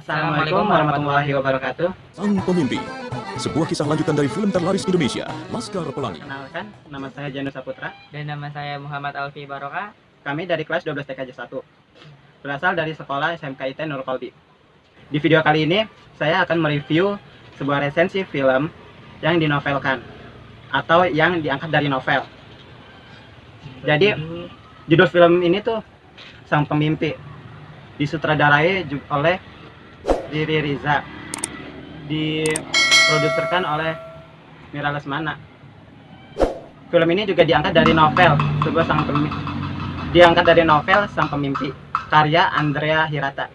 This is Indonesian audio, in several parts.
Assalamualaikum warahmatullahi wabarakatuh. Sang Pemimpi, sebuah kisah lanjutan dari film terlaris Indonesia, Laskar Pelangi. Kenalkan, nama saya Janus Saputra. Dan nama saya Muhammad Alfi Barokah. Kami dari kelas 12 TKJ 1. Berasal dari sekolah SMK IT Nurul Qalbi. Di video kali ini, saya akan mereview sebuah resensi film yang dinovelkan atau yang diangkat dari novel. Jadi, judul film ini tuh Sang Pemimpi. Disutradarai oleh Riri Riza, diproduserkan oleh Mira Lesmana. Film ini juga diangkat dari novel Sang Pemimpi, karya Andrea Hirata.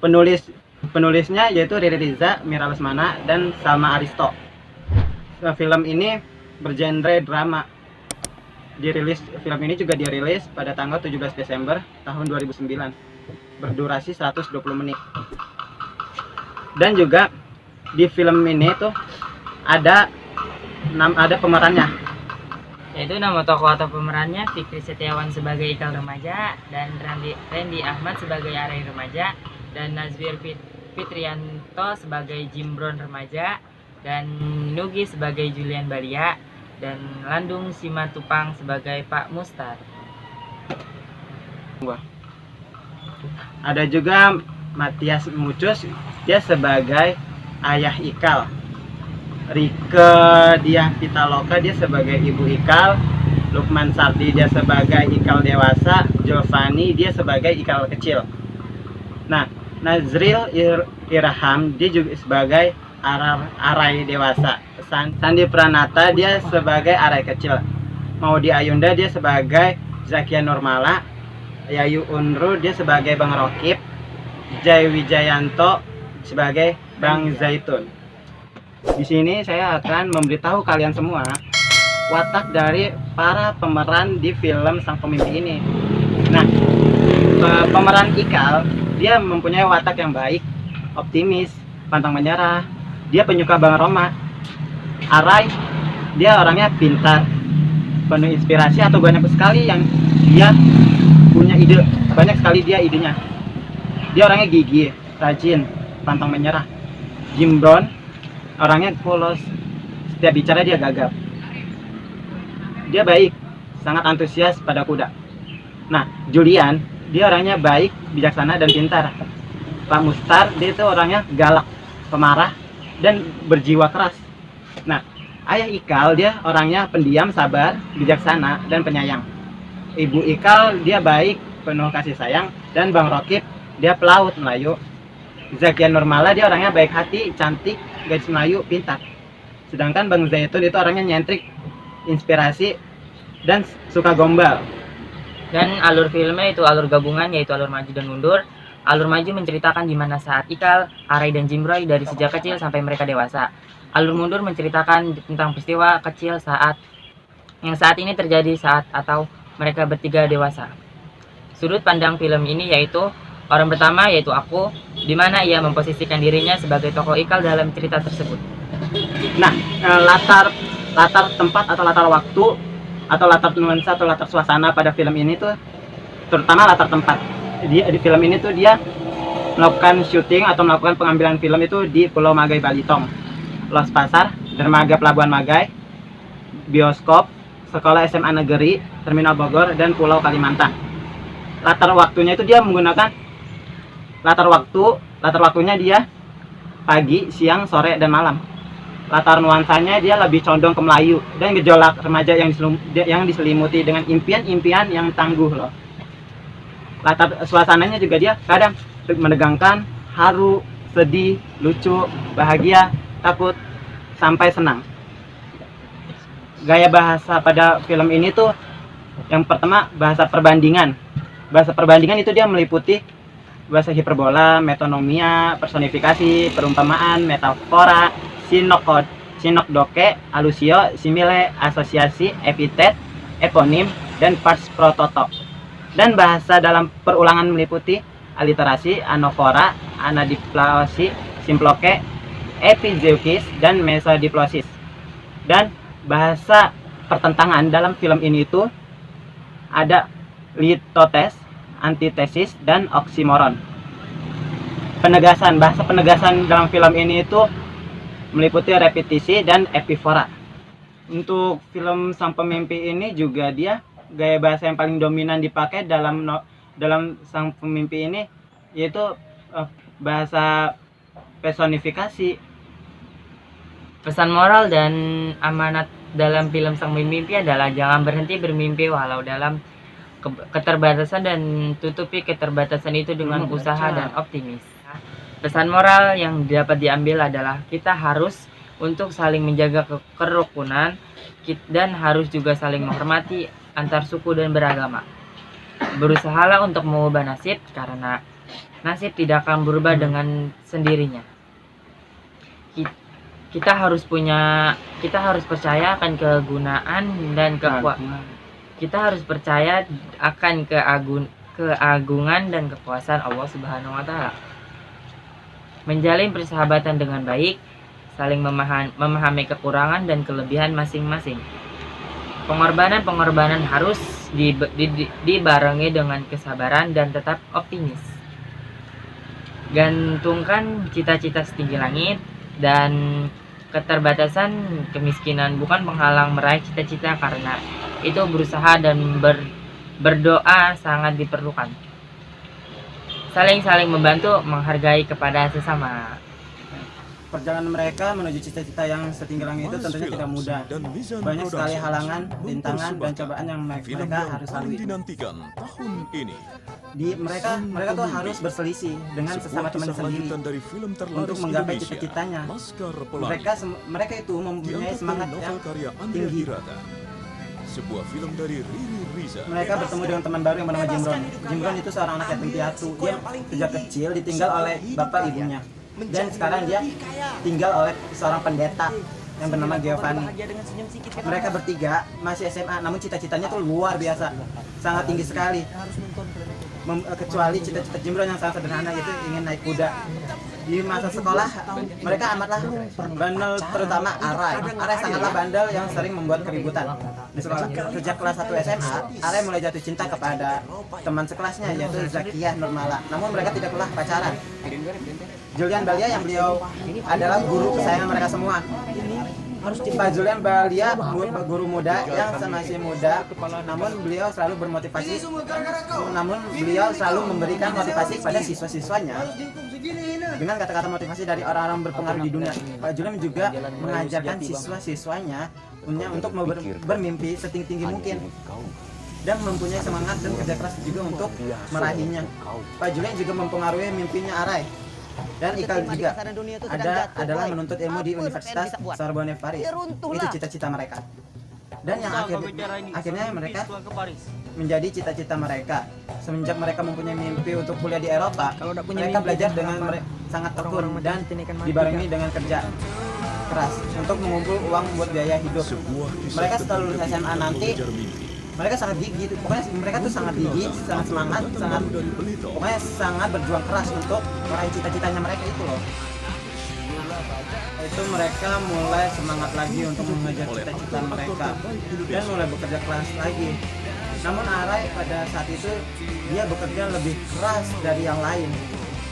Penulisnya yaitu Riri Riza, Mira Lesmana, dan Salma Aristo. Film ini bergenre drama. Film ini juga dirilis pada tanggal 17 Desember tahun 2009, berdurasi 120 menit. Dan juga di film ini tuh ada pemerannya, Yaitu nama tokoh atau pemerannya Fikri Setiawan sebagai Ikal remaja, dan Randy Ahmad sebagai Arai remaja, dan Nazwil Fitrianto sebagai Jimbron remaja, dan Nugi sebagai Julian Balia, dan Landung Simatupang sebagai Pak Mustar. Ada juga Matias Mucus, dia sebagai ayah Ikal. Rike Diah Pitaloka, dia sebagai ibu Ikal. Lukman Sardi, dia sebagai Ikal dewasa. Giovanni, dia sebagai Ikal kecil. Nah, Nazril Irham, dia juga sebagai Arai dewasa. Sandi Pranata, dia sebagai Arai kecil. Maudi Ayunda, dia sebagai Zakia Nurmala. Yayu Unru, dia sebagai Bang Rokib. Jai Wijayanto sebagai Bang Zaitun. Di sini saya akan memberitahu kalian semua watak dari para pemeran di film Sang Pemimpi ini. Nah, pemeran Ikal, dia mempunyai watak yang baik, optimis, pantang menyerah. Dia penyuka Bang Roma. Arai, dia orangnya pintar, penuh inspirasi, atau banyak sekali yang dia punya ide, banyak sekali dia idenya. Dia orangnya gigih, rajin, pantang menyerah. Jimbron, orangnya polos, setiap bicara dia gagap. Dia baik, sangat antusias pada kuda. Nah, Julian, dia orangnya baik, bijaksana, dan pintar. Pak Mustar, dia itu orangnya galak, pemarah, dan berjiwa keras. Nah, ayah Ikal, dia orangnya pendiam, sabar, bijaksana, dan penyayang. Ibu Ikal, dia baik, penuh kasih sayang, dan Bang Rokib, dia pelaut Melayu. Zakia Nurmala, dia orangnya baik hati, cantik, gadis Melayu, pintar. Sedangkan Bang Zaitun itu orangnya nyentrik, inspirasi, dan suka gombal. Dan alur filmnya itu alur gabungan, yaitu alur maju dan mundur. Alur maju menceritakan di mana saat Ikal, Arai, dan Jimbroy dari sejak kecil sampai mereka dewasa. Alur mundur menceritakan tentang peristiwa kecil saat ini terjadi saat atau mereka bertiga dewasa. Sudut pandang film ini yaitu orang pertama, yaitu aku, di mana ia memposisikan dirinya sebagai tokoh Ikal dalam cerita tersebut. Nah, latar tempat atau latar waktu atau latar nuansa atau latar suasana pada film ini tuh, terutama latar tempat. Di film ini tuh dia melakukan syuting atau melakukan pengambilan film itu di Pulau Magai Balitong, Los Pasar, Dermaga Pelabuhan Magai, bioskop, sekolah SMA Negeri, Terminal Bogor, dan Pulau Kalimantan. Latar waktunya itu dia menggunakan latar waktunya dia pagi, siang, sore, dan malam. Latar nuansanya dia lebih condong ke Melayu dan gejolak remaja yang diselimuti dengan impian-impian yang tangguh loh. Latar suasananya juga dia kadang menegangkan, haru, sedih, lucu, bahagia, takut, sampai senang. Gaya bahasa pada film ini tuh yang pertama bahasa perbandingan. Bahasa perbandingan itu dia meliputi bahasa hiperbola, metonomia, personifikasi, perumpamaan, metafora, sinokdoke, alusio, simile, asosiasi, epitet, eponim, dan pars prototop. Dan bahasa dalam perulangan meliputi aliterasi, anofora, anadiplosi, simploke, epizeukis, dan mesodiplosis. Dan bahasa pertentangan dalam film ini itu ada litotes, antitesis, dan oksimoron. penegasan. Bahasa penegasan dalam film ini itu meliputi repetisi dan epifora. Untuk film Sang Pemimpi ini juga dia gaya bahasa yang paling dominan dipakai dalam Sang Pemimpi ini yaitu bahasa personifikasi. Pesan moral dan amanat dalam film Sang Pemimpi adalah jangan berhenti bermimpi walau dalam keterbatasan dan tutupi keterbatasan itu dengan usaha dan optimis. Pesan moral yang dapat diambil adalah kita harus untuk saling menjaga kerukunan dan harus juga saling menghormati antar suku dan beragama. Berusahalah untuk mengubah nasib karena nasib tidak akan berubah dengan sendirinya. Kita harus percaya akan kegunaan dan kita harus percaya akan keagungan dan kekuasaan Allah Subhanahu wa taala. Menjalin persahabatan dengan baik, saling memahami kekurangan dan kelebihan masing-masing. Pengorbanan harus dibarengi dengan kesabaran dan tetap optimis. Gantungkan cita-cita setinggi langit dan keterbatasan kemiskinan bukan penghalang meraih cita-cita karena itu berusaha dan berdoa sangat diperlukan. Saling membantu, menghargai kepada sesama. Perjalanan mereka menuju cita-cita yang setinggi langit itu tentunya tidak mudah. Banyak sekali halangan, rintangan, dan cobaan yang mereka harus lalui. Dinantikan tahun ini. Mereka tuh harus berselisih dengan sesama teman sendiri untuk menggapai cita-citanya. Mereka itu mempunyai semangat yang tinggi. Sebuah film dari Riri Riza. Mereka bertemu dengan teman baru yang bernama Jimron. Jimron itu seorang anak yatim piatu. Dia sejak kecil ditinggal oleh bapak ibunya. Dan sekarang dia tinggal oleh seorang pendeta yang bernama Giovanni. Mereka bertiga masih SMA, namun cita-citanya tuh luar biasa, sangat tinggi sekali. Kecuali cita-cita Jimron yang sangat sederhana, yaitu ingin naik kuda. Di masa sekolah mereka amatlah bandel, terutama Arai. Arai sangatlah bandel yang sering membuat keributan di sekolah. Sejak kelas 1 SMA, Arai mulai jatuh cinta kepada teman sekelasnya yaitu Zakiah Nurmala. Namun mereka tidak pernah pacaran. Julian Balia yang beliau adalah guru kesayangan mereka semua. Pak Julian Balia, guru muda yang masih muda, namun beliau selalu memberikan motivasi kepada siswa-siswanya dengan kata-kata motivasi dari orang-orang berpengaruh di dunia. Pak Julian juga mengajarkan siswa-siswanya untuk bermimpi setinggi mungkin dan mempunyai semangat dan kerja keras juga untuk meraihnya. Pak Julian juga mempengaruhi mimpinya Arai dan Ikal juga adalah menuntut ilmu di Universitas Sorbonne Paris. Itu cita-cita mereka. Dan yang akhirnya mereka menjadi cita-cita mereka. Semenjak mereka mempunyai mimpi untuk kuliah di Eropa, mereka belajar dengan sangat tekun dan dibarengi dengan kerja keras untuk mengumpul uang buat biaya hidup. Mereka setelah lulus SMA nanti mereka sangat gigih, pokoknya mereka tuh sangat gigih, sangat semangat, pokoknya sangat berjuang keras untuk meraih cita-citanya mereka itu loh. Itu mereka mulai semangat lagi untuk mengejar cita-cita mereka dan mulai bekerja keras lagi. Namun Arai pada saat itu dia bekerja lebih keras dari yang lain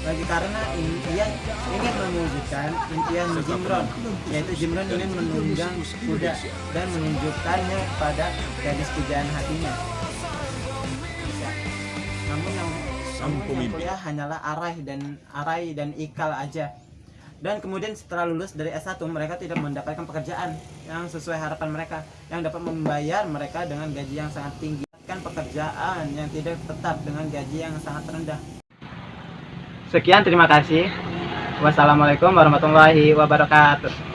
lagi karena ia ingin mewujudkan impian Jimron, yaitu Jimron ingin menunggang kuda dan menunjukkannya pada gadis pujaan hatinya. Namun yang kuliah hanyalah Arai dan Ikal aja. Dan kemudian setelah lulus dari S1 mereka tidak mendapatkan pekerjaan yang sesuai harapan mereka, yang dapat membayar mereka dengan gaji yang sangat tinggi. Kan pekerjaan yang tidak tetap dengan gaji yang sangat rendah. Sekian, terima kasih. Wassalamualaikum warahmatullahi wabarakatuh.